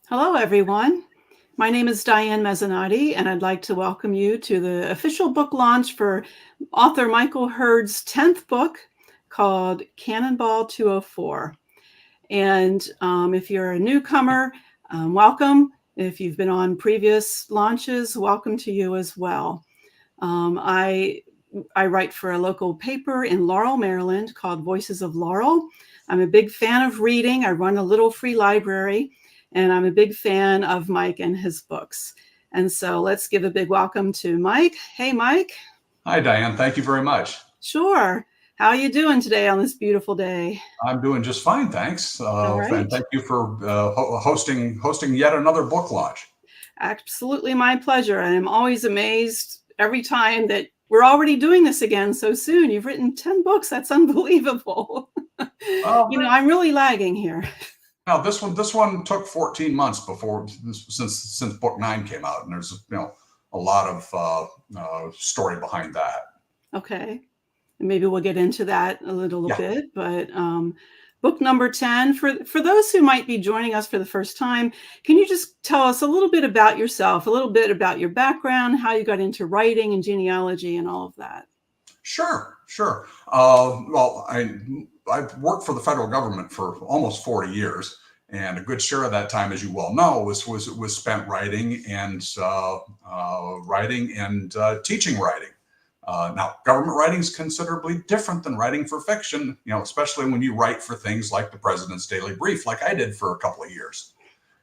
Hello, everyone. My name is Diane Mezzanotte, and I'd like to welcome you to the official book launch for author Michael Hurd's 10th book called Cannonball 204. And if you're a newcomer, welcome. If you've been on previous launches, welcome to you as well. I write for a local paper in Laurel, Maryland called Voices of Laurel. I'm a big fan of reading. I run a little free library, and I'm a big fan of Mike and his books. And so let's give a big welcome to Mike. Hey, Mike. Hi, Diane. Thank you very much. Sure. How are you doing today on this beautiful day? I'm doing just fine, thanks. All right. And thank you for hosting yet another book launch. Absolutely my pleasure. And I'm always amazed every time that we're already doing this again so soon. You've written 10 books. That's unbelievable. I'm really lagging here. Now, this one took 14 months since book 9 came out, and there's a lot of story behind that. Okay, maybe we'll get into that a little bit, but book number 10, for those who might be joining us for the first time, can you just tell us a little bit about yourself, a little bit about your background, how you got into writing and genealogy and all of that? Sure. Well, I've worked for the federal government for almost 40 years, and a good share of that time, as you well know, was spent writing and teaching writing. Now, government writing is considerably different than writing for fiction, especially when you write for things like the President's Daily Brief, like I did for a couple of years.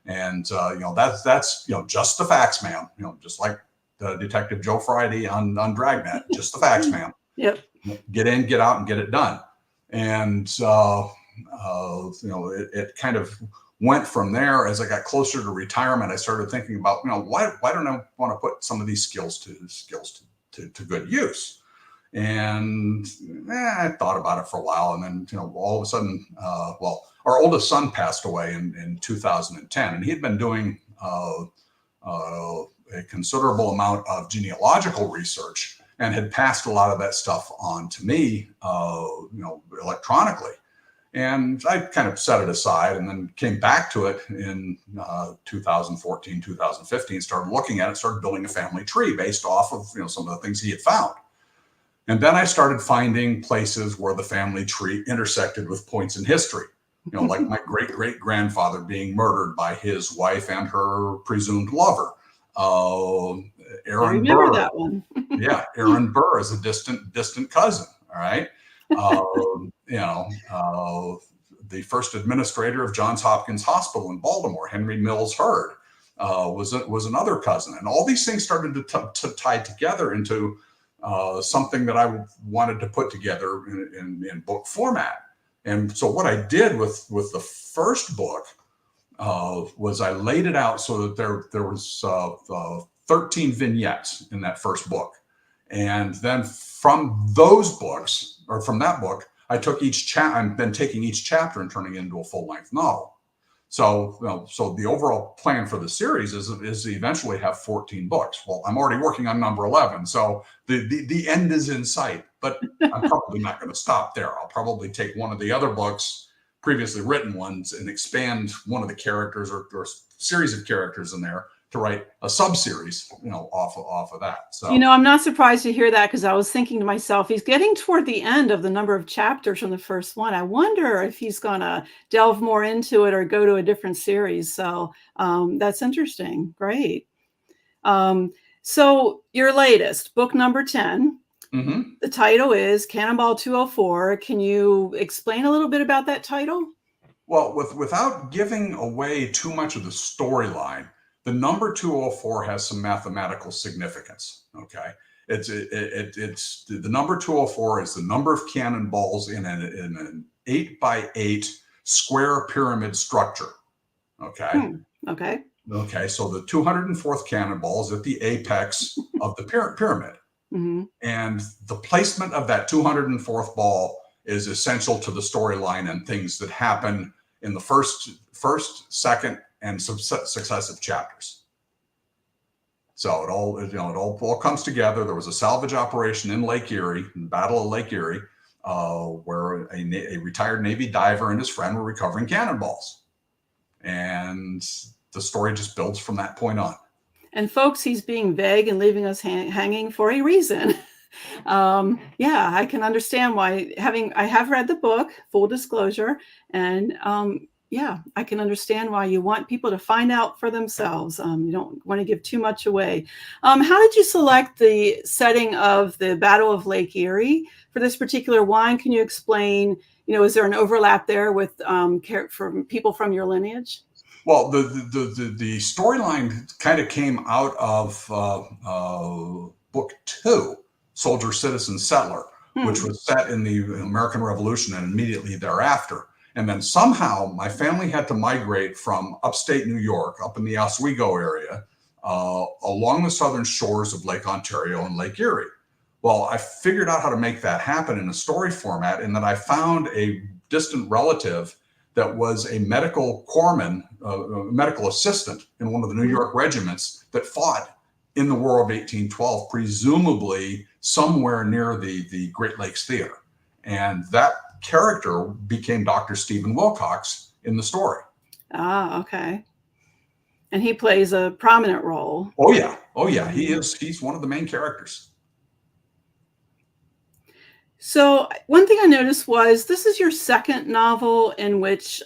And that's just the facts, man. Just like Detective Joe Friday on Dragnet, just the facts, man. Yep. Get in, get out, and get it done. And it kind of went from there. As I got closer to retirement, I started thinking about, why don't I want to put some of these skills to good use? And I thought about it for a while, and then all of a sudden, our oldest son passed away in 2010, and he had been doing a considerable amount of genealogical research and had passed a lot of that stuff on to me, electronically. And I kind of set it aside and then came back to it in 2014, 2015, started looking at it, started building a family tree based off of some of the things he had found. And then I started finding places where the family tree intersected with points in history, like my great-great-grandfather being murdered by his wife and her presumed lover. Aaron Burr. That one. Yeah, Aaron Burr is a distant cousin. All right. The first administrator of Johns Hopkins Hospital in Baltimore, Henry Mills Hurd, was another cousin. And all these things started to tie together into something that I wanted to put together in book format. And so what I did with the first book was I laid it out so that there was 13 vignettes in that first book. And then from those books, or from that book, I took I've been taking each chapter and turning it into a full-length novel. So, so the overall plan for the series is to eventually have 14 books. Well, I'm already working on number 11, so the end is in sight. But I'm probably not going to stop there. I'll probably take one of the other books, previously written ones, and expand one of the characters or series of characters in there to write a sub-series, off of that. So, I'm not surprised to hear that, because I was thinking to myself, he's getting toward the end of the number of chapters from the first one. I wonder if he's going to delve more into it or go to a different series. So that's interesting. Great. So your latest, book number 10, the title is Cannonball 204. Can you explain a little bit about that title? Well, without giving away too much of the storyline, the number 204 has some mathematical significance. Okay, it's the number 204 is the number of cannonballs in an 8x8 square pyramid structure. Okay. Okay. So the 204th cannonball is at the apex of the pyramid, and the placement of that 204th ball is essential to the storyline and things that happen in the first, second, and successive chapters. So it all comes together. There was a salvage operation in Lake Erie, in the Battle of Lake Erie, where a retired Navy diver and his friend were recovering cannonballs. And the story just builds from that point on. And folks, he's being vague and leaving us hanging for a reason. Yeah, I can understand why I have read the book, full disclosure, and yeah, I can understand why you want people to find out for themselves. You don't want to give too much away. How did you select the setting of the Battle of Lake Erie for this particular wine? Can you explain, is there an overlap there with from people from your lineage? Well, the storyline kind of came out of book 2, Soldier, Citizen, Settler, which was set in the American Revolution and immediately thereafter. And then somehow my family had to migrate from upstate New York, up in the Oswego area, along the southern shores of Lake Ontario and Lake Erie. Well, I figured out how to make that happen in a story format, in that I found a distant relative that was a medical corpsman, medical assistant in one of the New York regiments that fought in the War of 1812, presumably somewhere near the Great Lakes Theater. And that character became Dr. Stephen Wilcox in the story. Ah, okay. And he plays a prominent role. Oh yeah. Oh yeah. He's one of the main characters. So one thing I noticed was this is your second novel in which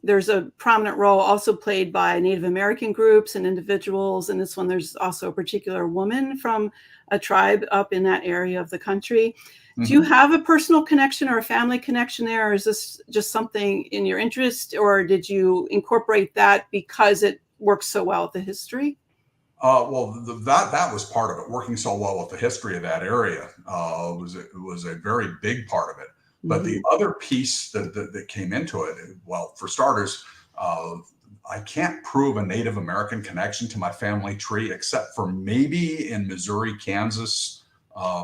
there's a prominent role also played by Native American groups and individuals. And this one, there's also a particular woman from a tribe up in that area of the country. Do you have a personal connection or a family connection there? Or is this just something in your interest, or did you incorporate that because it works so well with the history? Well, that was part of it. Working so well with the history of that area was a very big part of it. But the other piece that came into it, well, for starters, I can't prove a Native American connection to my family tree, except for maybe in Missouri, Kansas,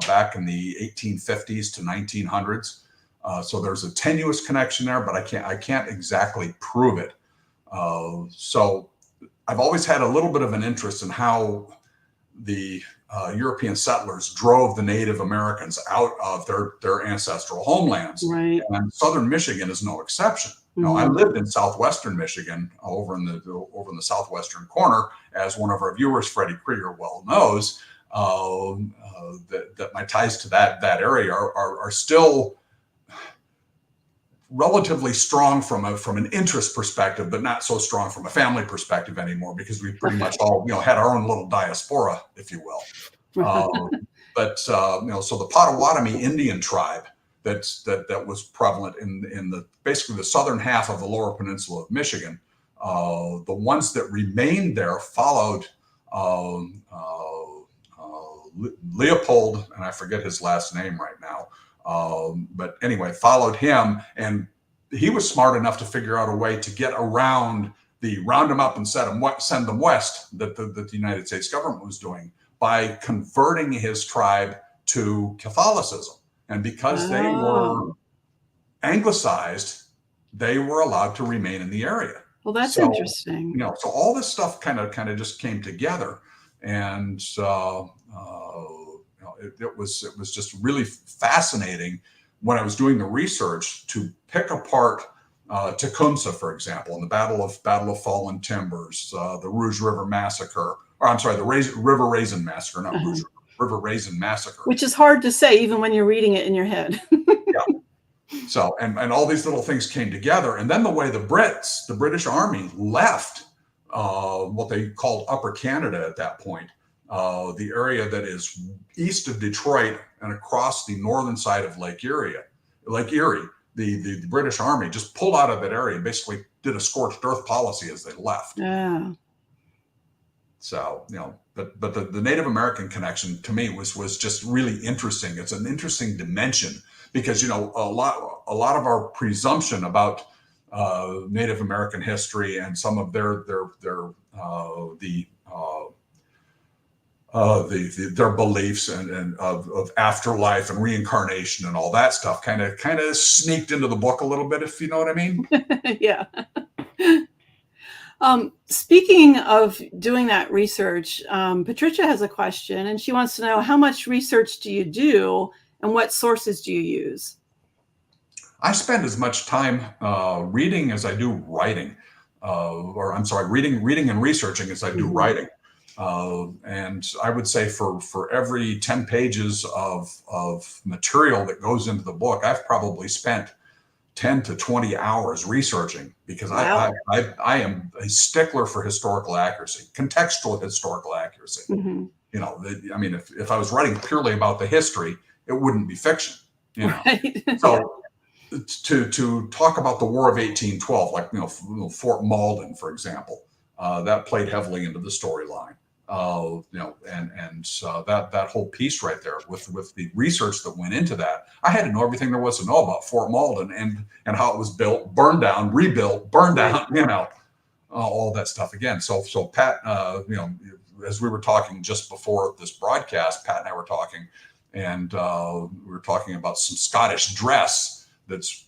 back in the 1850s to 1900s. So there's a tenuous connection there, but I can't exactly prove it. So I've always had a little bit of an interest in how the European settlers drove the Native Americans out of their ancestral homelands. Right. And southern Michigan is no exception. I lived in southwestern Michigan, over in the southwestern corner, as one of our viewers, Freddie Krieger, well knows. That my ties to that area are still relatively strong from an interest perspective, but not so strong from a family perspective anymore, because we pretty much all had our own little diaspora, if you will. But so the Potawatomi Indian tribe that was prevalent in the basically the southern half of the Lower Peninsula of Michigan, the ones that remained there followed Leopold, and I forget his last name right now. But anyway, followed him, and he was smart enough to figure out a way to get around the round them up and send them west that the United States government was doing, by converting his tribe to Catholicism. And because they were anglicized, they were allowed to remain in the area. Well, that's interesting. So all this stuff kind of just came together, and it was just really fascinating when I was doing the research to pick apart Tecumseh, for example, in the Battle of Fallen Timbers, the Rouge River Massacre, or I'm sorry, the River Raisin Massacre, not Rouge River Raisin Massacre. Which is hard to say even when you're reading it in your head. Yeah. So, and all these little things came together. And then the way the British Army left what they called Upper Canada at that point, the area that is east of Detroit and across the northern side of Lake Erie, the British Army just pulled out of that area and basically did a scorched earth policy as they left. Yeah. So, but the Native American connection to me was just really interesting. It's an interesting dimension, because, a lot of our presumption about Native American history and some of their beliefs and of afterlife and reincarnation and all that stuff kind of sneaked into the book a little bit, if you know what I mean. Yeah. Speaking of doing that research, Patricia has a question, and she wants to know, how much research do you do and what sources do you use? I spend as much time reading as I do writing. or I'm sorry, reading and researching as I do writing. And I would say for every 10 pages of material that goes into the book, I've probably spent 10 to 20 hours researching, because Wow. I am a stickler for historical accuracy, contextual historical accuracy. Mm-hmm. You know, I mean, if I was writing purely about the history, it wouldn't be fiction, you know. Right. So to talk about the War of 1812, like, Fort Malden, for example, that played heavily into the storyline. That whole piece right there with the research that went into that, I had to know everything there was to know about Fort Malden and how it was built, burned down, rebuilt, burned down, all that stuff again. So Pat, as we were talking just before this broadcast, Pat and I were talking, and we were talking about some Scottish dress that's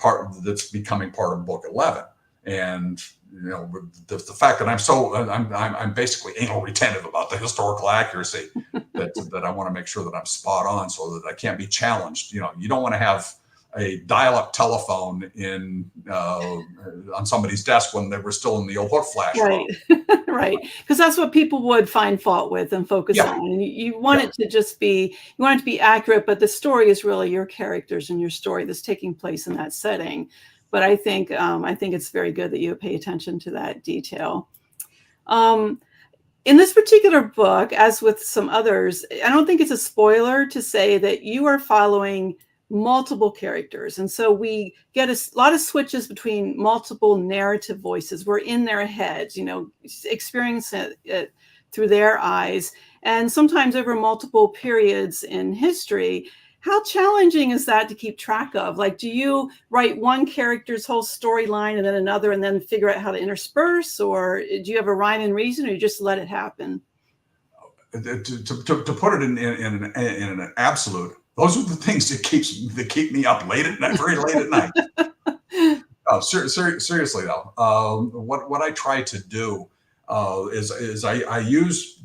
becoming part of book 11. And the fact that I'm basically anal retentive about the historical accuracy, that I want to make sure that I'm spot on, so that I can't be challenged. You don't want to have a dial-up telephone on somebody's desk when they were still in the old hook flash Right. phone. Right. Because that's what people would find fault with and focus Yeah. on. And you want it to just be, you want it to be accurate, but the story is really your characters and your story that's taking place in that setting. But I think it's very good that you pay attention to that detail. In this particular book, as with some others, I don't think it's a spoiler to say that you are following multiple characters. And so we get a lot of switches between multiple narrative voices. We're in their heads, experiencing it through their eyes, and sometimes over multiple periods in history. How challenging is that to keep track of? Like, do you write one character's whole storyline and then another, and then figure out how to intersperse? Or do you have a rhyme and reason, or you just let it happen? To put it in an absolute, those are the things that keep me up late at night, very late at night. Seriously though, what I try to do is I use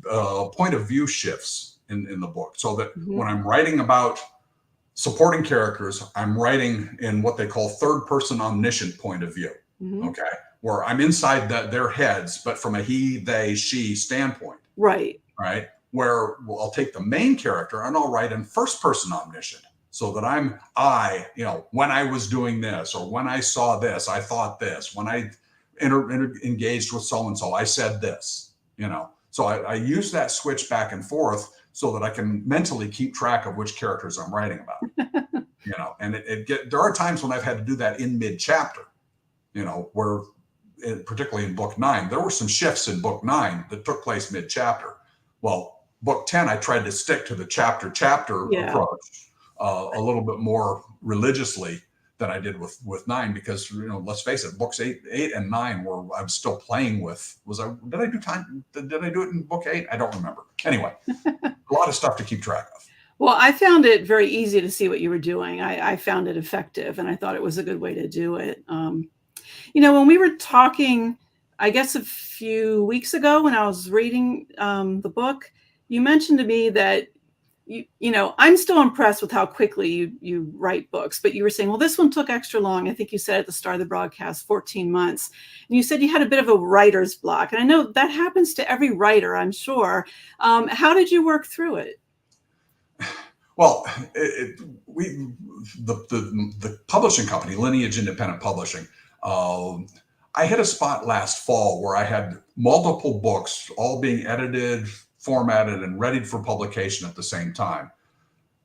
point of view shifts in the book, so that when I'm writing about supporting characters, I'm writing in what they call third person omniscient point of view. Okay, where I'm inside their heads, but from a he, they, she standpoint. Right. Right. Where I'll take the main character and I'll write in first person omniscient, so that when I was doing this, or when I saw this, I thought this, when I engaged with so-and-so, I said this, so I use that switch back and forth so that I can mentally keep track of which characters I'm writing about. And there are times when I've had to do that in mid chapter, where particularly in book 9, there were some shifts in book 9 that took place mid chapter. Well, book 10, I tried to stick to the chapter approach a little bit more religiously than I did with 9, because let's face it, books 8 and 9 I was still playing with. Did I do it in book 8? I don't remember. Anyway, a lot of stuff to keep track of. Well, I found it very easy to see what you were doing. I found it effective, and I thought it was a good way to do it. When we were talking, I guess a few weeks ago when I was reading the book, you mentioned to me that I'm still impressed with how quickly you write books, but you were saying, well, this one took extra long. I think you said at the start of the broadcast, 14 months. And you said you had a bit of a writer's block. And I know that happens to every writer, I'm sure. How did you work through it? Well, the publishing company, Lineage Independent Publishing, I hit a spot last fall where I had multiple books all being edited, formatted, and ready for publication at the same time.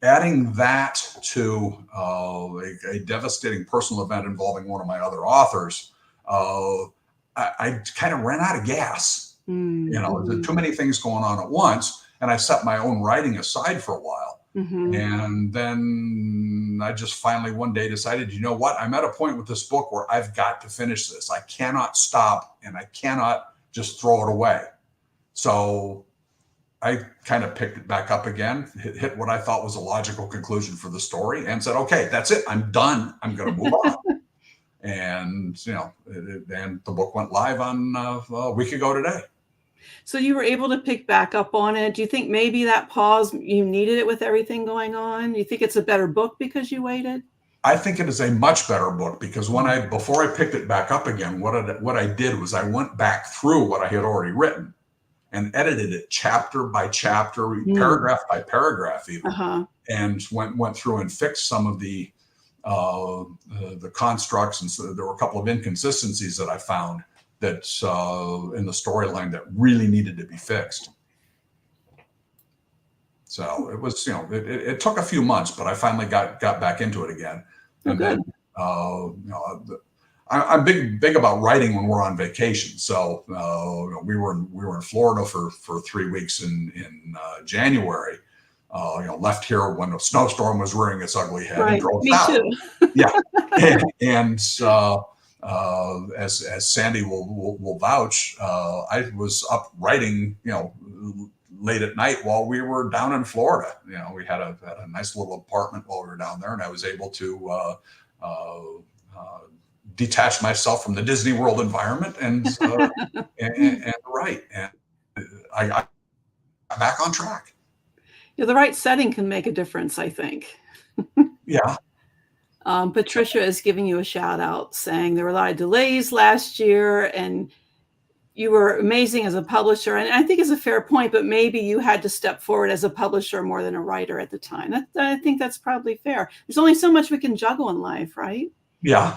Adding that to a devastating personal event involving one of my other authors, I kind of ran out of gas. There's too many things going on at once, and I set my own writing aside for a while. And then I just finally one day decided, you know what? I'm at a point with this book where I've got to finish this. I cannot stop, and I cannot just throw it away. So I kind of picked it back up again, hit what I thought was a logical conclusion for the story, and said, okay, that's it. I'm done. I'm going to move on. And, and the book went live on a week ago today. So you were able to pick back up on it. Do you think maybe that pause, you needed it with everything going on? Do you think it's a better book because you waited? I think it is a much better book because before I picked it back up again, what I did was I went back through what I had already written and edited it chapter by chapter, paragraph by paragraph even, and went through and fixed some of the constructs, and so there were a couple of inconsistencies that I found that in the storyline that really needed to be fixed. So it was, it took a few months, but I finally got back into it again. And then, I'm big about writing when we're on vacation. So we were in Florida for 3 weeks in January. Left here when a snowstorm was rearing its ugly head and drove south. Too. Yeah, and as Sandy will vouch, I was up writing, late at night while we were down in Florida. We had a nice little apartment while we were down there, and I was able to detach myself from the Disney World environment and write. And I got back on track. Yeah, the right setting can make a difference, I think. Yeah. Patricia is giving you a shout out, saying there were a lot of delays last year and you were amazing as a publisher. And I think it's a fair point, but maybe you had to step forward as a publisher more than a writer at the time. I think that's probably fair. There's only so much we can juggle in life, right? Yeah.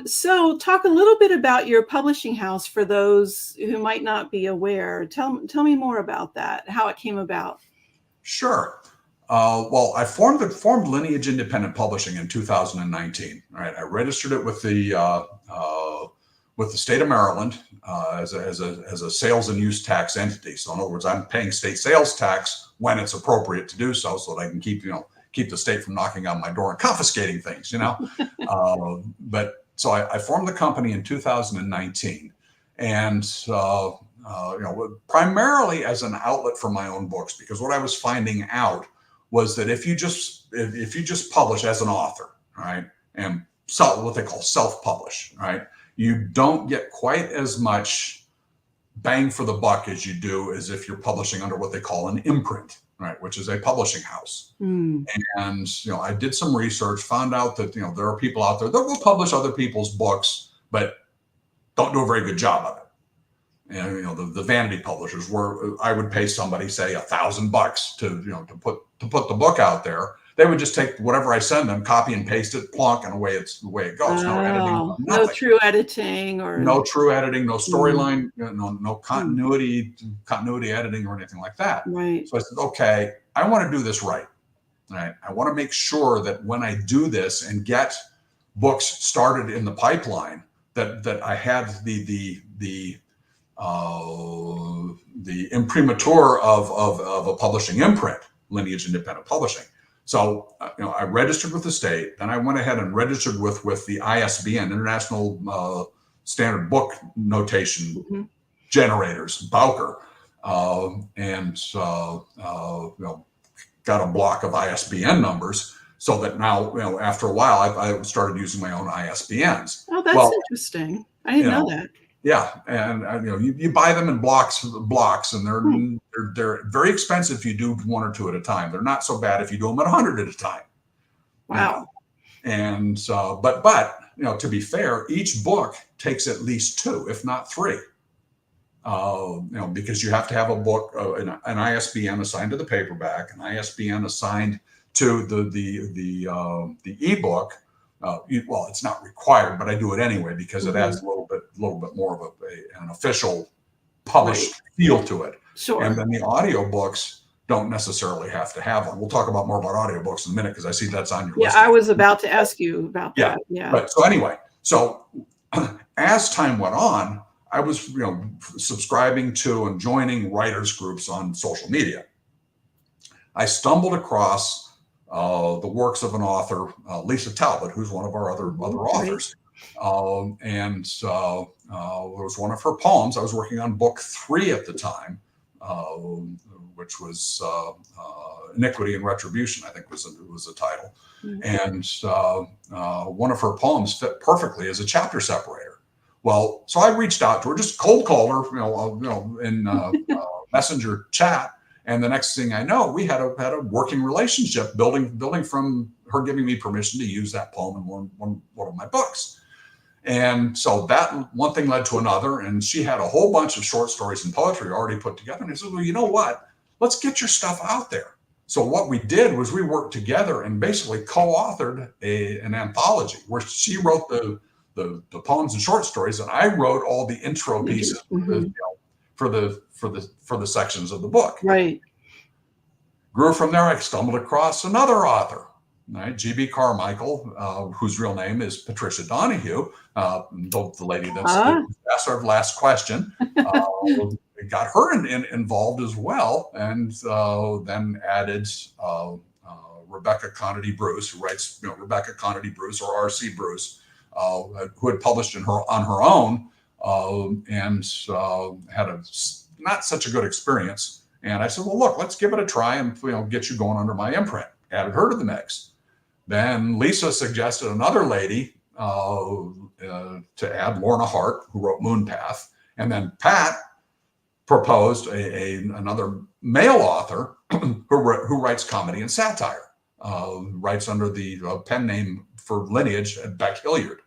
So talk a little bit about your publishing house for those who might not be aware. Tell me more about that, how it came about. Sure. Well, I formed Lineage Independent Publishing in 2019. Right, I registered it with the state of Maryland as a sales and use tax entity. So in other words, I'm paying state sales tax when it's appropriate to do so that I can keep the state from knocking on my door and confiscating things. But so I formed the company in 2019, and primarily as an outlet for my own books, because what I was finding out was that if you just publish as an author, right, and what they call self-publish, right, you don't get quite as much bang for the buck as you do as if you're publishing under what they call an imprint, right, which is a publishing house. And I did some research, found out that there are people out there that will publish other people's books, but don't do a very good job of it. And the vanity publishers, where I would pay somebody, say, $1,000 to put the book out there. They would just take whatever I send them, copy and paste it, plonk, and away it goes. No editing, no true editing, no storyline, no continuity editing or anything like that. Right. So I said, okay, I want to do this right. Right. I want to make sure that when I do this and get books started in the pipeline, that I had the imprimatur of a publishing imprint, Lineage Independent Publishing. So, I registered with the state, then I went ahead and registered with the ISBN, International Standard Book Notation Generators, Bowker, and got a block of ISBN numbers, so that now, after a while, I started using my own ISBNs. Oh, that's interesting. I didn't know that. Yeah, and you buy them in blocks, and they're very expensive if you do one or two at a time. They're not so bad if you do them at 100 at a time. Wow. And but to be fair, each book takes at least 2, if not 3. Because you have to have a book, an ISBN assigned to the paperback, an ISBN assigned to the ebook. Well, it's not required, but I do it anyway because it adds a little bit more of an official published feel to it. Sure. And then the audiobooks don't necessarily have to have one. We'll talk about more about audiobooks in a minute because I see that's on your list. Yeah, I was about to ask you about that. Yeah. But so anyway, as time went on, I was subscribing to and joining writers groups on social media. I stumbled across the works of an author, Lisa Talbot, who's one of our other authors. And it was one of her poems. I was working on book 3 at the time, which was Iniquity and Retribution, I think was the title. And one of her poems fit perfectly as a chapter separator. Well, so I reached out to her, just cold called her, in messenger chat, And the next thing I know, we had a working relationship building from her giving me permission to use that poem in one of my books. And so that one thing led to another, and she had a whole bunch of short stories and poetry already put together. And I said, well, you know what? Let's get your stuff out there. So what we did was we worked together and basically co-authored an anthology where she wrote the poems and short stories, and I wrote all the intro pieces for the sections of the book. Right. Grew from there. I stumbled across another author, right? G.B. Carmichael, whose real name is Patricia Donahue, the lady that's asked our last question. Got her involved as well, and then added Rebecca Connolly Bruce, who writes, Rebecca Connolly Bruce or R.C. Bruce, who had published on her own, and had a not such a good experience. And I said, well, look, let's give it a try and get you going under my imprint. Added her to the mix. Then Lisa suggested another lady to add, Lorna Hart, who wrote Moonpath. And then Pat proposed another male author who writes comedy and satire, writes under the pen name for Lineage, Beck Hilliard.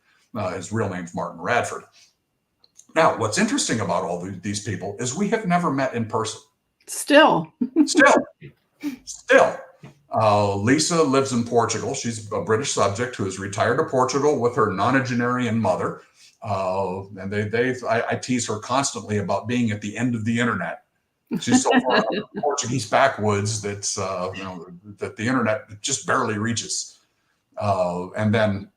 His real name's Martin Radford. Now, what's interesting about all these people is we have never met in person. Still. Lisa lives in Portugal. She's a British subject who is retired to Portugal with her nonagenarian mother. And I tease her constantly about being at the end of the internet. She's so far out of the Portuguese backwoods that the internet just barely reaches. And then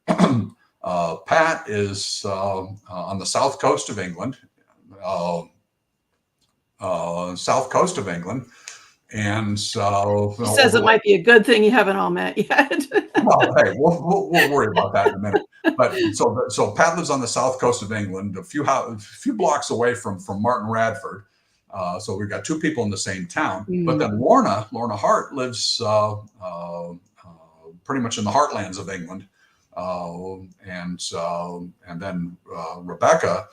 Pat is on the south coast of England. And so she says it might be a good thing you haven't all met yet. Well, hey, we'll worry about that in a minute. But so Pat lives on the south coast of England, a few blocks away from Martin Radford. So we've got two people in the same town. But then Lorna Hart lives pretty much in the heartlands of England, and then Rebecca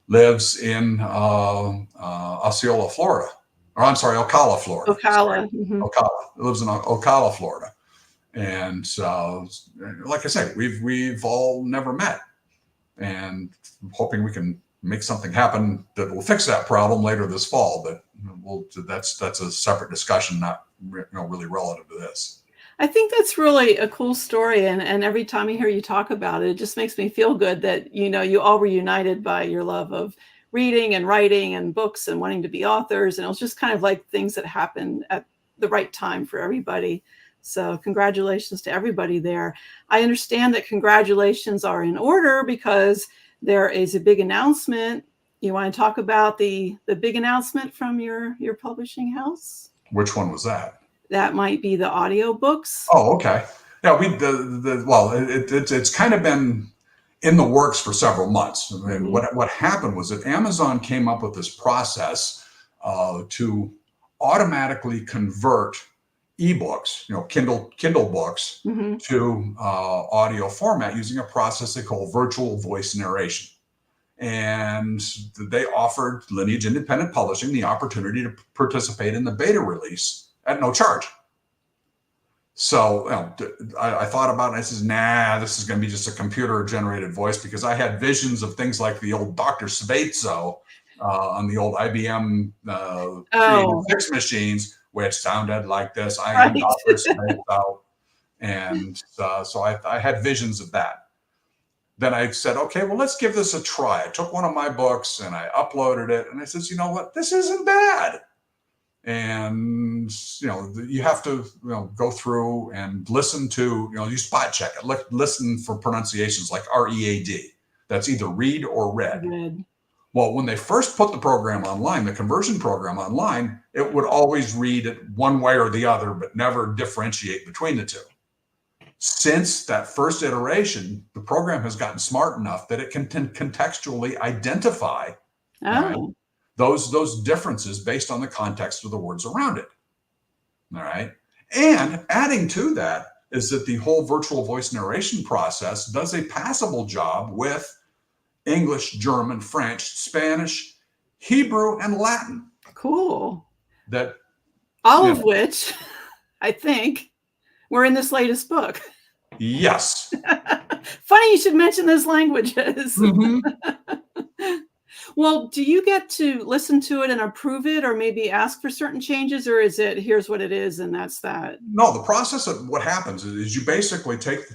lives in Osceola, Florida. Or I'm sorry, Ocala, Florida. Ocala. Ocala. Lives in Ocala, Florida. And like I said, we've all never met, and hoping we can make something happen that will fix that problem later this fall. But that's a separate discussion, not really relative to this. I think that's really a cool story, and every time I hear you talk about it, it just makes me feel good that you all were united by your love of reading and writing and books and wanting to be authors, and it was just kind of like things that happened at the right time for everybody. So congratulations to everybody there. I understand that congratulations are in order because there is a big announcement. You want to talk about the big announcement from your publishing house? Which one was that? That might be the audiobooks. Oh, okay. Yeah, it's kind of been in the works for several months. I mean, what happened was that Amazon came up with this process to automatically convert ebooks, Kindle books, to audio format using a process they call virtual voice narration. And they offered Lineage Independent Publishing the opportunity to participate in the beta release at no charge. So I thought about it, and I said, nah, this is going to be just a computer-generated voice, because I had visions of things like the old Dr. Svezzo on the old IBM 386 machines, which sounded like this. I am Dr. Svezzo. And so I had visions of that. Then I said, okay, well, let's give this a try. I took one of my books and I uploaded it, and I said, you know what, this isn't bad. And you have to go through and listen to you spot check it, listen for pronunciations like READ. That's either read or read. Well, when they first put the program online, the conversion program online, it would always read it one way or the other, but never differentiate between the two. Since that first iteration, the program has gotten smart enough that it can contextually identify those differences based on the context of the words around it. All right. And adding to that is that the whole virtual voice narration process does a passable job with English, German, French, Spanish, Hebrew, and Latin. Cool. That all You of know, which I think were in this latest book. yes. Funny you should mention those languages. Hmm. Well, do you get to listen to it and approve it or maybe ask for certain changes, or is it here's what it is and that's that? No, the process of what happens is you basically the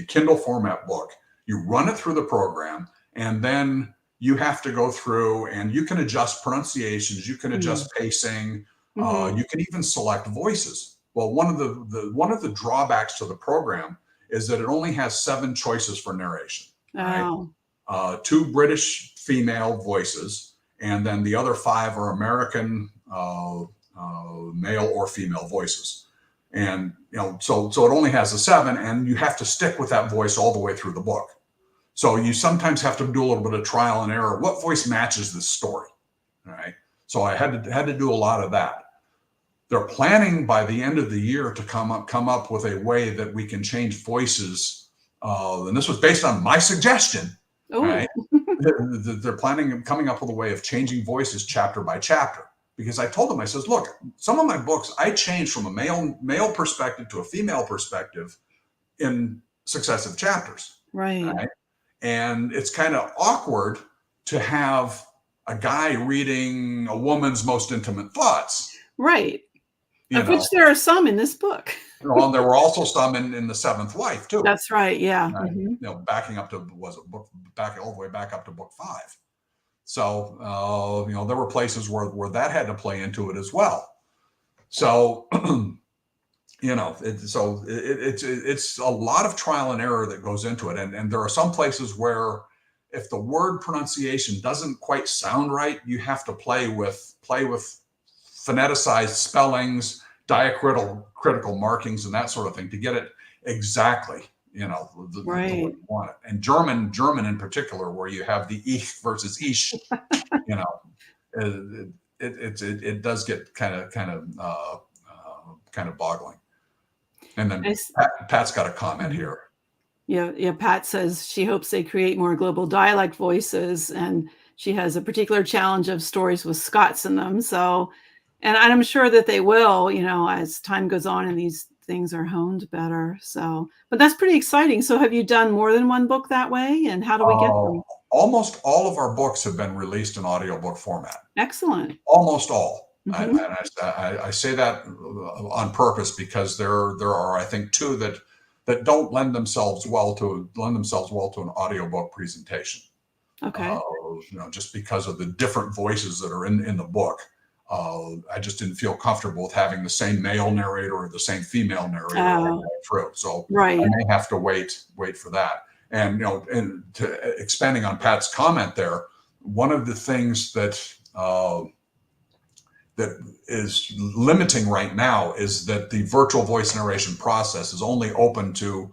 Kindle format book, you run it through the program, and then you have to go through and you can adjust pronunciations, you can Mm. adjust pacing, Mhm. you can even select voices. Well, one of the drawbacks to the program is that it only has 7 choices for narration. All right, Oh, 2 British female voices, and then the other 5 are American male or female voices. And so it only has the 7, and you have to stick with that voice all the way through the book. So you sometimes have to do a little bit of trial and error. What voice matches this story? All right. So I had to do a lot of that. They're planning by the end of the year to come up with a way that we can change voices. And this was based on my suggestion. All oh, right. They're planning on coming up with a way of changing voices chapter by chapter. Because I told them, I says, look, some of my books I changed from a male perspective to a female perspective in successive chapters. right, Right. And it's kind of awkward to have a guy reading a woman's most intimate thoughts, right. you Of which know. there are some in this book. Well, and there were also some in the Seventh Wife too. That's right. Yeah. Right? Mhm. Backing up to was it book back all the way back up to book 5. So there were places where that had to play into it as well. So it's a lot of trial and error that goes into it, and there are some places where if the word pronunciation doesn't quite sound right, you have to play with phoneticized spellings, diacritical markings, and that sort of thing to get it exactly, the way Right. you want it. And German in particular, where you have the ich versus ish, you know, it does get kind of boggling. And then Nice. Pat's got a comment Mhm. here. Yeah, yeah, Pat says she hopes they create more global dialect voices, and she has a particular challenge of stories with Scots in them. So, and I'm sure that they will, as time goes on and these things are honed better. So, but that's pretty exciting. So, have you done more than one book that way? And how do we get Uh, them? Almost all of our books have been released in audiobook format. Excellent. Almost all. Hmm. I say that on purpose because there are, I think, 2 that don't lend themselves well to an audiobook presentation. Okay. Just because of the different voices that are in the book. I just didn't feel comfortable with having the same male narrator or the same female narrator all the Uh, way through. So I right. may have to wait for that. And and expanding on Pat's comment there, one of the things that is limiting right now is that the virtual voice narration process is only open to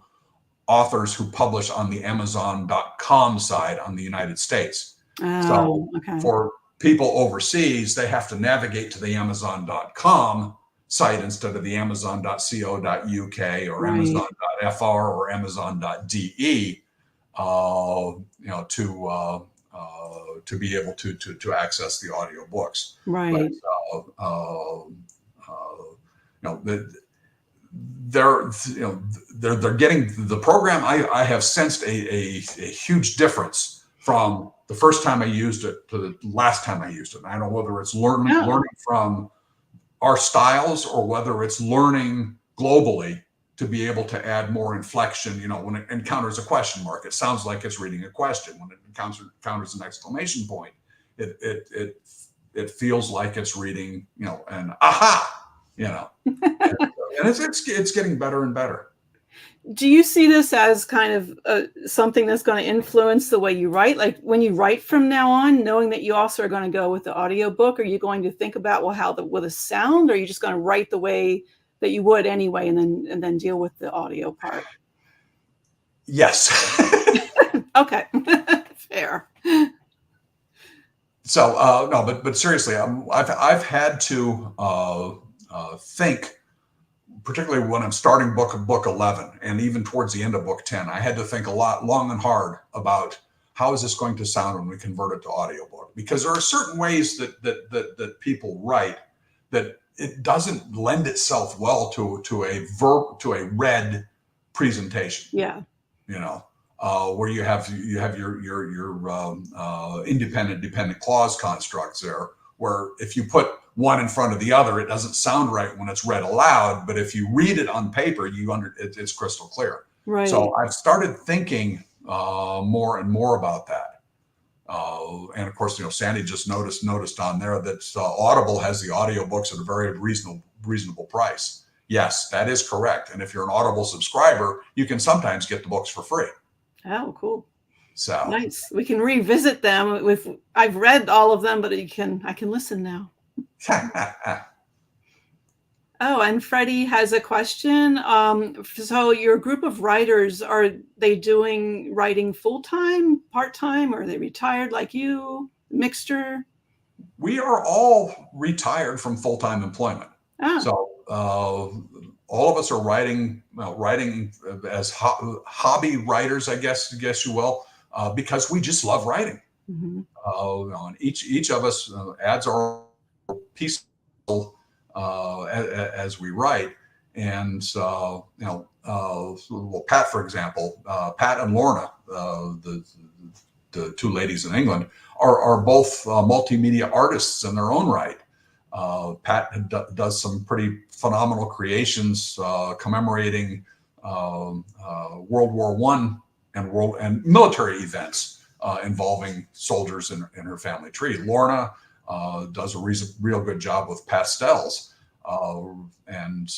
authors who publish on the Amazon.com side on the United States. So Oh, okay. for people overseas, they have to navigate to the Amazon.com site instead of the Amazon.co.uk or Right. Amazon.fr or Amazon.de, to be able to access the audiobooks. But Right. the they're getting the program. I have sensed a huge difference from the first time I used it to the last time I used it. And I don't know whether it's learning Oh, from our styles or whether it's learning globally to be able to add more inflection. When it encounters a question mark, it sounds like it's reading a question. When it encounters an exclamation point, it feels like it's reading, an aha, and it's getting better and better. do you see this as kind of something that's going to influence the way you write? Like when you write from now on, knowing that you also are going to go with the audiobook, are you going to think about, well, how will the sound, or are you just going to write the way that you would anyway and then deal with the audio part? Yes. Okay. Fair. So no, but seriously, I've had to think, particularly when I'm starting book 11, and even towards the end of book 10, I had to think a lot, long and hard about how is this going to sound when we convert it to audiobook? Because there are certain ways that people write that it doesn't lend itself well to a read presentation. Yeah. Where you have your independent dependent clause constructs there, where if you put one in front of the other, it doesn't sound right when it's read aloud. But if you read it on paper, it's crystal clear. Right. So I've started thinking more and more about that. And of course, Sandy just noticed on there that Audible has the audiobooks at a very reasonable price. Yes, that is correct. And if you're an Audible subscriber, you can sometimes get the books for free. Oh, cool. So nice. We can revisit them I've read all of them, but I can listen now. Oh, and Freddie has a question. So your group of writers, are they doing writing full-time, part-time, or are they retired like you? Mixture? We are all retired from full-time employment. So all of us are writing as hobby writers, I guess you will, because we just love writing. Mm-hmm. And each of us adds our piece as we write. And Pat, for example, Pat and Lorna, the two ladies in England, are both multimedia artists in their own right. Pat does some pretty phenomenal creations commemorating World War I and military events involving soldiers in her family tree. Lorna does a real good job with pastels, and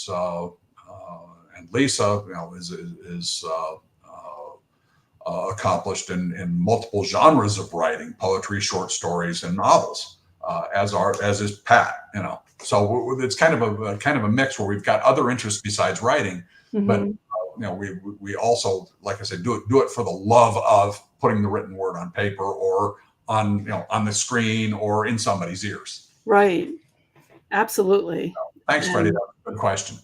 Lisa, is accomplished in multiple genres of writing: poetry, short stories, and novels. As is Pat, So it's kind of a mix where we've got other interests besides writing, mm-hmm. But we also, like I said, do it for the love of putting the written word on paper or on the screen or in somebody's ears. Right. Absolutely. So, thanks, Freddie. That's a good question.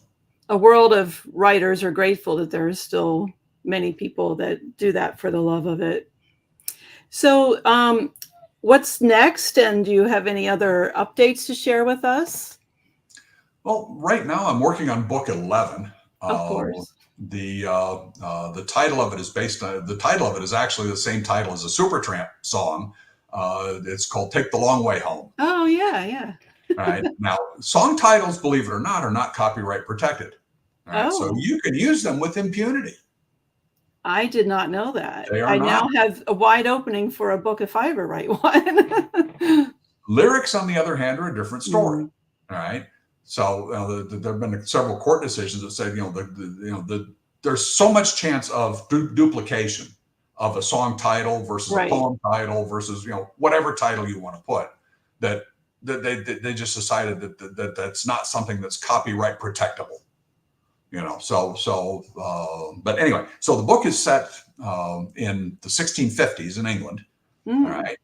A world of writers are grateful that there are still many people that do that for the love of it. So, what's next? And do you have any other updates to share with us? Well, right now I'm working on book 11. Of course. The title of it is actually the same title as a Supertramp song. It's called "Take the Long Way Home." Oh yeah. Right. Now, song titles, believe it or not, are not copyright protected. Right? Oh. So you can use them with impunity. I did not know that. I now have a wide opening for a book if I ever write one. Lyrics, on the other hand, are a different story. All right. So there have been several court decisions that say, there's so much chance of duplication of a song title versus a poem title versus, whatever title you want to put, that they just decided that that's not something that's copyright protectable. But anyway, so the book is set in the 1650s in England, all right,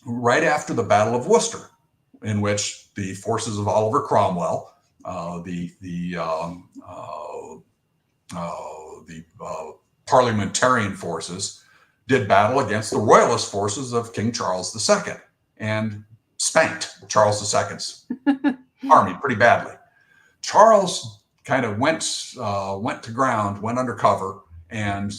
right after the Battle of Worcester, in which the forces of Oliver Cromwell, the parliamentarian forces, did battle against the royalist forces of King Charles II and spanked Charles II's army pretty badly. Charles kind of went to ground, went undercover, and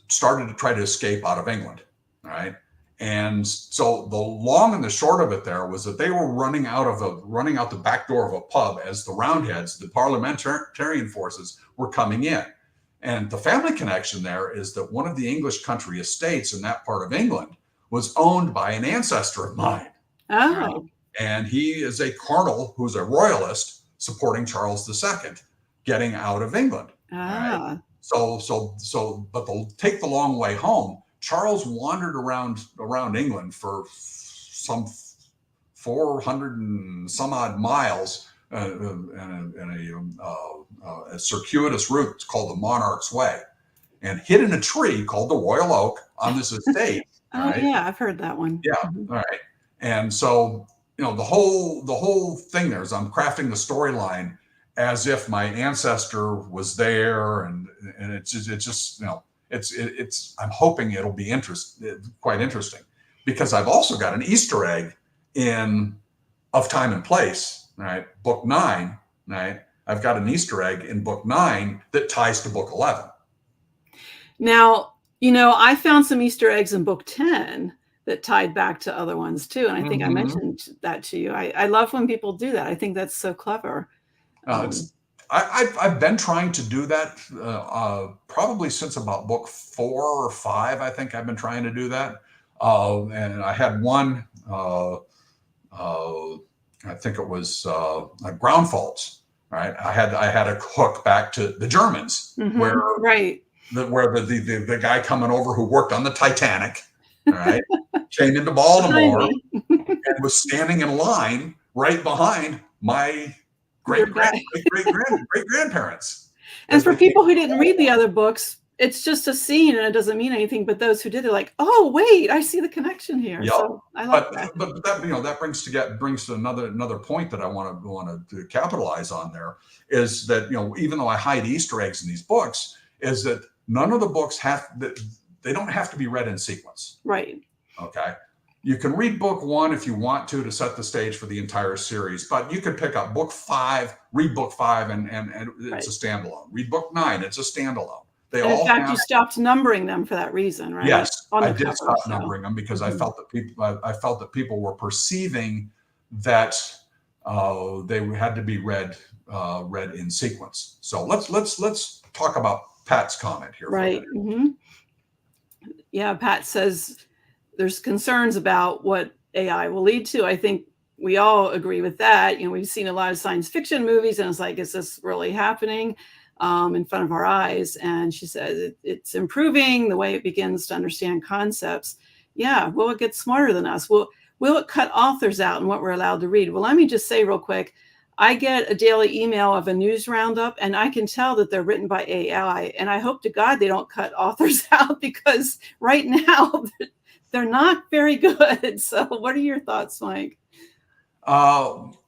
started to try to escape out of England. All right. And so the long and the short of it there was that they were running out the back door of a pub as the Roundheads, the parliamentarian forces, were coming in. And the family connection there is that one of the English country estates in that part of England was owned by an ancestor of mine. Oh. Right? And he is a colonel who's a royalist supporting Charles II getting out of England. Ah. Right? But they'll take the long way home. Charles wandered around England for some 400 and some odd miles in a circuitous route called the Monarch's Way, and hid in a tree called the Royal Oak on this estate. Oh, right? Yeah, I've heard that one. Yeah, all right. And so, the whole thing there is I'm crafting the storyline as if my ancestor was there, and it's just I'm hoping it'll be quite interesting, because I've also got an Easter egg in Of Time and Place, right? Book 9, right? I've got an Easter egg in book 9 that ties to book 11. Now, I found some Easter eggs in book 10 that tied back to other ones too. And I think I mentioned that to you. I love when people do that. I think that's so clever. I've been trying to do that probably since about book 4 or 5. I think I've been trying to do that. And I had one, I think it was Ground Faults, right? I had a hook back to the Germans, where the guy coming over who worked on the Titanic, right, came into Baltimore and was standing in line right behind my great grandparents. And for people who didn't read the other books, it's just a scene and it doesn't mean anything. But those who did, are like, oh wait, I see the connection here. Yep. So I like that. But that that brings to another point that I want to capitalize on. There is that even though I hide Easter eggs in these books, is that none of the books they don't have to be read in sequence. Right. Okay. You can read book 1 if you want to set the stage for the entire series, but you could pick up book 5, read book 5, and it's a standalone. Read book 9, it's a standalone. In fact, you stopped numbering them for that reason, right? Yes, I did stop numbering them because I felt that people were perceiving that they had to be read in sequence. So let's talk about Pat's comment here. Right. Yeah, Pat says there's concerns about what AI will lead to. I think we all agree with that. We've seen a lot of science fiction movies, and it's like, is this really happening in front of our eyes? And she says it's improving the way it begins to understand concepts. Yeah, will it get smarter than us? Will it cut authors out in what we're allowed to read? Well, let me just say real quick, I get a daily email of a news roundup, and I can tell that they're written by AI. And I hope to God they don't cut authors out, because right now they're not very good. So what are your thoughts, Mike? Well,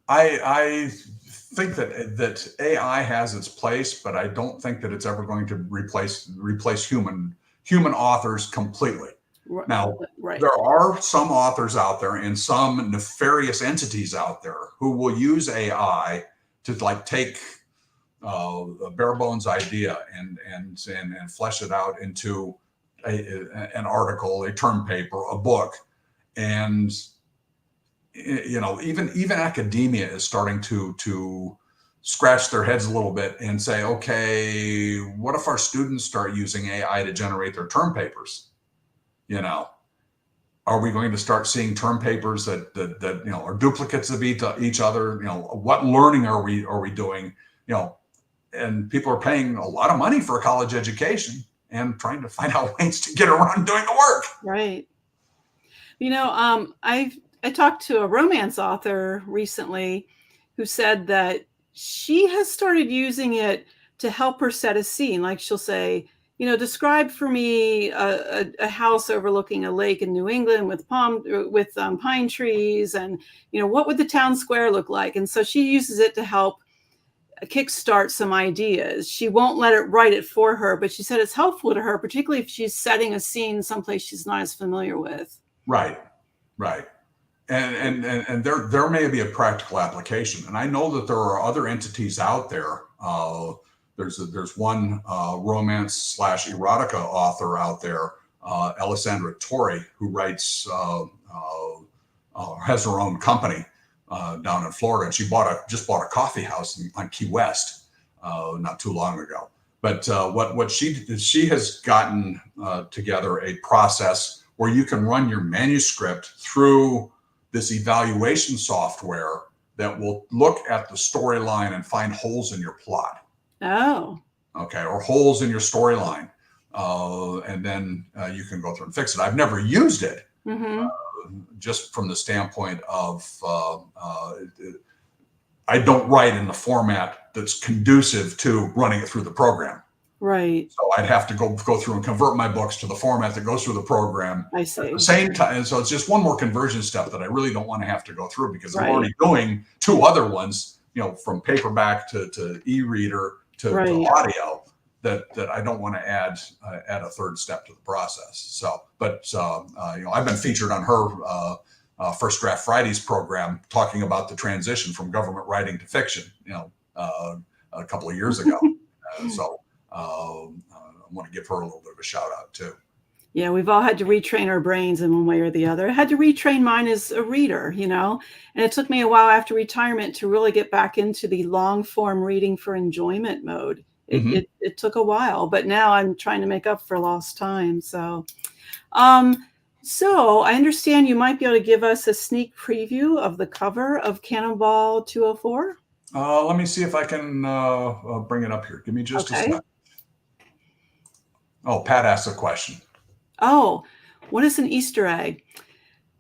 I think that AI has its place, but I don't think that it's ever going to replace human authors completely. Now, there are some authors out there and some nefarious entities out there who will use AI to take a bare bones idea and flesh it out into an article, a term paper, a book. And even academia is starting to scratch their heads a little bit and say, okay, what if our students start using AI to generate their term papers? Are we going to start seeing term papers that are duplicates of each other? What learning are we doing? And people are paying a lot of money for a college education and trying to find out ways to get around doing the work. Right. I talked to a romance author recently who said that she has started using it to help her set a scene. Like, she'll say, describe for me a house overlooking a lake in New England with pine trees, and what would the town square look like? And so she uses it to help kickstart some ideas. She won't let it write it for her, but she said it's helpful to her, particularly if she's setting a scene someplace she's not as familiar with. Right. And there may be a practical application, and I know that there are other entities out there. There's one romance / erotica author out there, Alessandra Torre, who writes has her own company down in Florida, and she just bought a coffee house on Key West not too long ago. But what she has gotten together a process where you can run your manuscript through this evaluation software that will look at the storyline and find holes in your plot. Oh. Okay, or holes in your storyline, and then you can go through and fix it. I've never used it, just from the standpoint of I don't write in the format that's conducive to running it through the program. Right. So I'd have to go through and convert my books to the format that goes through the program. I see. At the same time, and so it's just one more conversion step that I really don't want to have to go through, because I'm already doing 2 other ones, from paperback to e-reader to audio, that I don't want to add a third step to the process. So, but I've been featured on her First Draft Fridays program talking about the transition from government writing to fiction. A couple of years ago. So I want to give her a little bit of a shout out too. Yeah, we've all had to retrain our brains in one way or the other. I had to retrain mine as a reader, and it took me a while after retirement to really get back into the long form reading for enjoyment mode. It took a while, but now I'm trying to make up for lost time. So I understand you might be able to give us a sneak preview of the cover of Cannonball 204. Let me see if I can bring it up here. Give me just a second. Oh, Pat asked a question. Oh, what is an Easter egg?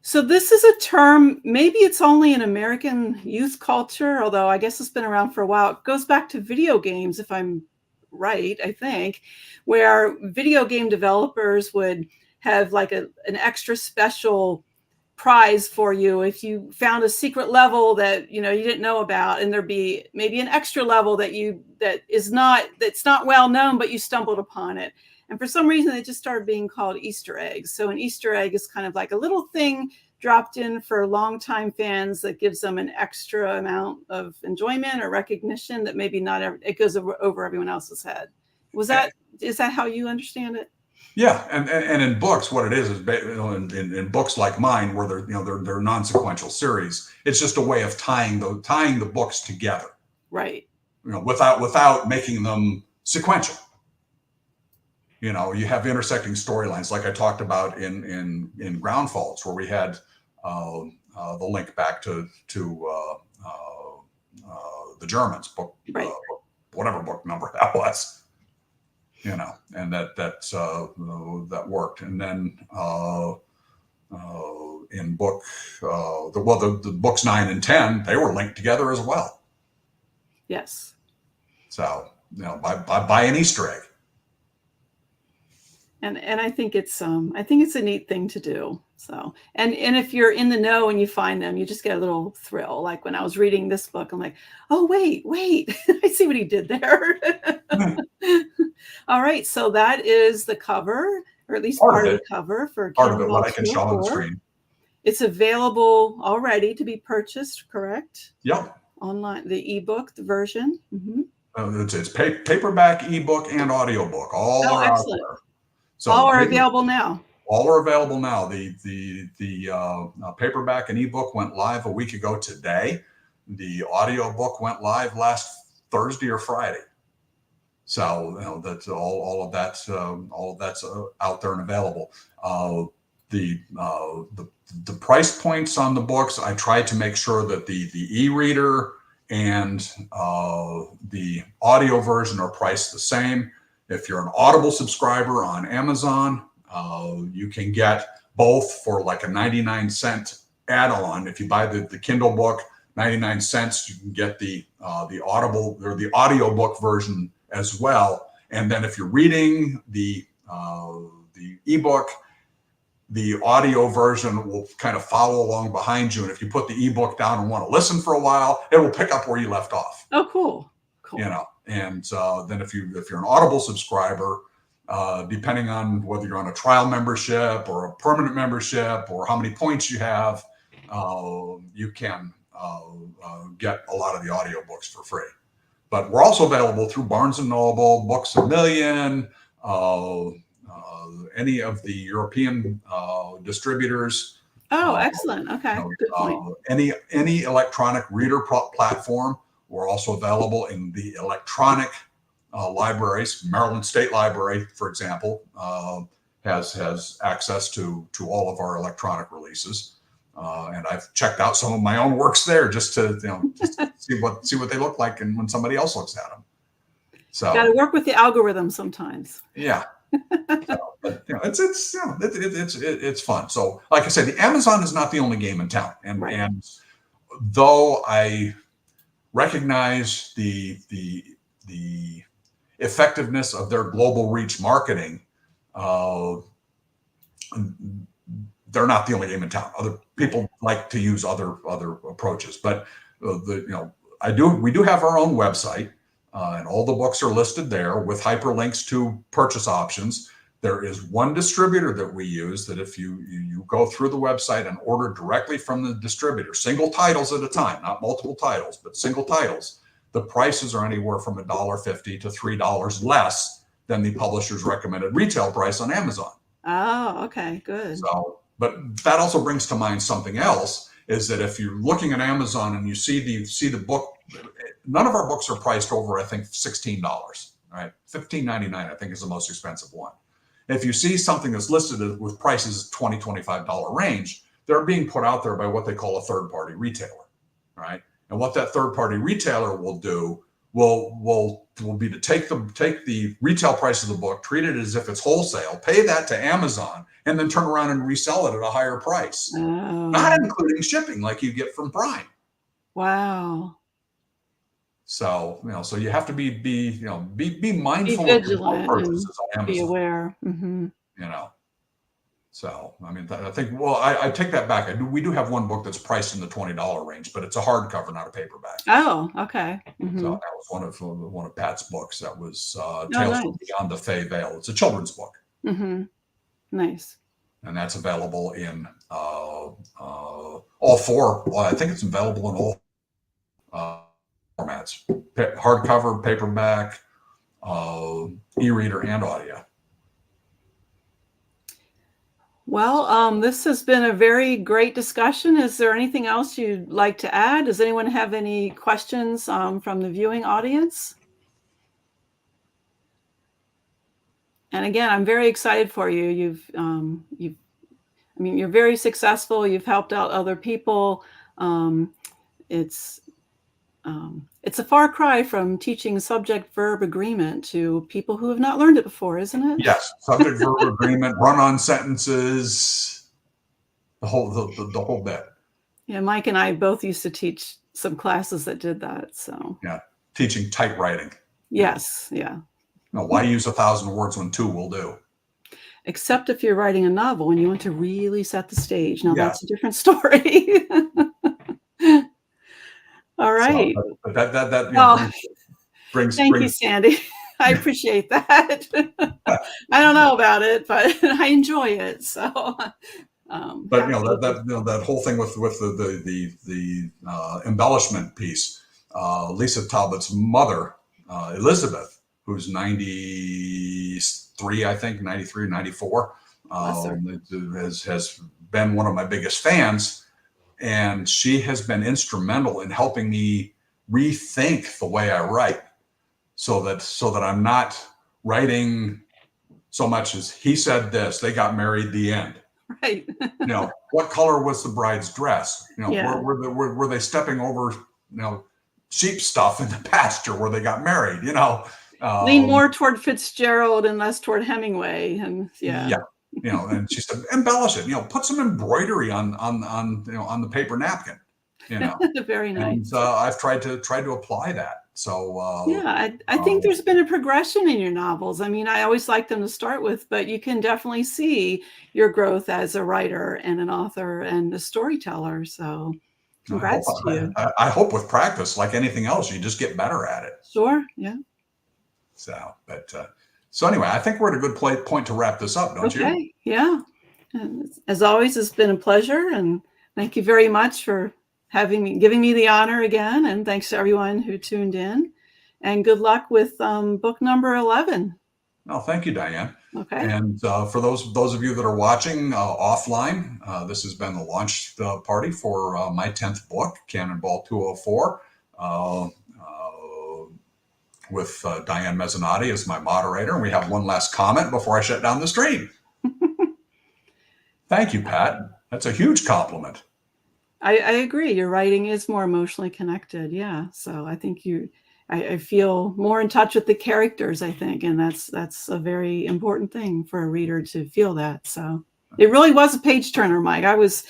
So this is a term, maybe it's only in American youth culture, although I guess it's been around for a while. It goes back to video games, if I'm right, I think, where video game developers would have like an extra special prize for you if you found a secret level that you didn't know about, and there'd be maybe an extra level that's not well known, but you stumbled upon it. And for some reason, they just started being called Easter eggs. So an Easter egg is kind of like a little thing dropped in for longtime fans that gives them an extra amount of enjoyment or recognition that maybe it goes over everyone else's head. Is that how you understand it? Yeah, and in books, what it is in books like mine, where they're non-sequential series, it's just a way of tying the books together, right? Without making them sequential. You have intersecting storylines, like I talked about in Ground Faults, where we had the link back to the Germans book, right. Whatever book number that was. And that worked. And then in book, the books 9 and 10, they were linked together as well. Yes. So by an Easter egg. And I think it's a neat thing to do. So and if you're in the know and you find them, you just get a little thrill. Like when I was reading this book, I'm like, oh wait, I see what he did there. All right, so that is the cover, or at least part of the cover for part of it. What I can show on the screen. It's available already to be purchased, correct? Yep. Online, the ebook, the version. It's paperback, ebook, and audiobook. All are excellent. Out there. So all are available now. All are available now. The paperback and ebook went live a week ago today. The audiobook went live last Thursday or Friday. So that's all of that's out there and available. The price points on the books, I tried to make sure that the e-reader and the audio version are priced the same. If you're an Audible subscriber on Amazon, you can get both for like a 99-cent add-on. If you buy the Kindle book, 99 cents, you can get the Audible or the audiobook version as well. And then if you're reading the ebook, the audio version will kind of follow along behind you. And if you put the ebook down and want to listen for a while, it will pick up where you left off. Oh, cool. And then if you're an Audible subscriber, depending on whether you're on a trial membership or a permanent membership or how many points you have, you can get a lot of the audiobooks for free. But we're also available through Barnes & Noble, Books A Million, any of the European distributors. Oh, excellent. Okay, good point. Any electronic reader platform. We're also available in the electronic libraries. Maryland State Library, for example, has access to all of our electronic releases. And I've checked out some of my own works there just to see what they look like, and when somebody else looks at them. So got to work with the algorithm sometimes. Yeah. But it's fun. So, like I said, the Amazon is not the only game in town, and though I recognize the effectiveness of their global reach marketing, they're not the only game in town. Other people like to use other approaches, but we do have our own website. and all the books are listed there with hyperlinks to purchase options. There is one distributor that we use that if you go through the website and order directly from the distributor, single titles at a time, not multiple titles, but single titles, the prices are anywhere from $1.50 to $3 less than the publisher's recommended retail price on Amazon. Oh, okay, good. So, but that also brings to mind something else, is that if you're looking at Amazon and you see the book, none of our books are priced over, I think, $16, right? $15.99, I think, is the most expensive one. If you see something that's listed with prices $20, $25 range, they're being put out there by what they call a third-party retailer, right? And what that third-party retailer will do will be to take the retail price of the book, treat it as if it's wholesale, pay that to Amazon, and then turn around and resell it at a higher price, not including shipping like you get from Prime. Wow. So so you have to be mindful Be of your book vigilant purchases on and be Amazon. aware. Mm-hmm. So I mean, I think, well, I take that back. We do have one book that's priced in the $20 range, but it's a hardcover, not a paperback. Oh, okay. Mm-hmm. So that was one of Pat's books. That was Tales nice. from Beyond the Fey Veil. It's a children's book. Mm-hmm. Nice. And that's available in all four. Well, I think it's available in all formats: hardcover, paperback, e-reader, and audio. Well, this has been a very great discussion. Is there anything else you'd like to add? Does anyone have any questions from the viewing audience? And again, I'm very excited for you. You're very successful. You've helped out other people. It's a far cry from teaching subject-verb agreement to people who have not learned it before, isn't it? Yes, subject-verb agreement, run-on sentences, the whole bit. Yeah, Mike and I both used to teach some classes that did that. So yeah, teaching typewriting. Yes, yeah. Why use 1,000 words when 2 will do? Except if you're writing a novel and you want to really set the stage. Now that's a different story. All right. So, but that brings. Thank you, Sandy. I appreciate that. I don't know about it, but I enjoy it. So, but that whole thing with the embellishment piece, Lisa Talbot's mother, Elizabeth, who's 93, I think 93, 94, has been one of my biggest fans. And she has been instrumental in helping me rethink the way I write, so that I'm not writing so much as he said this, they got married, the end. Right. What color was the bride's dress? Were they stepping over sheep stuff in the pasture where they got married? Lean more toward Fitzgerald and less toward Hemingway, and and she said, embellish it. Put some embroidery on the paper napkin. Very nice. And I've tried to apply that. So I think there's been a progression in your novels. I mean, I always like them to start with, but you can definitely see your growth as a writer and an author and a storyteller. So, congrats to you. I hope with practice, like anything else, you just get better at it. Sure. Yeah. So anyway, I think we're at a good point to wrap this up, don't you? Okay. Yeah. And as always, it's been a pleasure, and thank you very much for giving me the honor again. And thanks to everyone who tuned in. And good luck with book number 11. Oh, thank you, Diane. Okay. And for those of you that are watching offline, this has been the launch party for my 10th book, Cannonball 204. With Diane Mezzanotte as my moderator. And we have one last comment before I shut down the stream. Thank you, Pat. That's a huge compliment. I agree. Your writing is more emotionally connected. Yeah. So I think I feel more in touch with the characters, I think. And that's a very important thing for a reader to feel that. So it really was a page turner, Mike. I was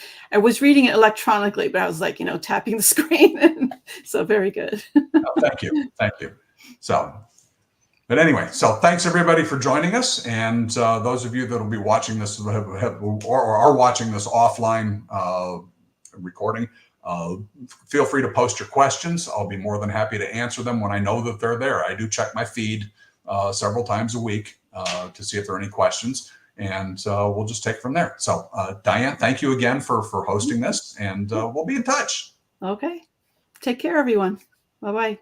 reading it electronically, but I was like, tapping the screen. So very good. Thank you. Thank you. But anyway, so thanks everybody for joining us, and those of you that will be watching this or are watching this offline recording, Feel free to post your questions. I'll be more than happy to answer them when I know that they're there. I do check my feed several times a week to see if there are any questions, and we'll just take it from there. So Diane, thank you again for hosting this, and we'll be in touch. Okay. Take care, everyone. Bye-bye.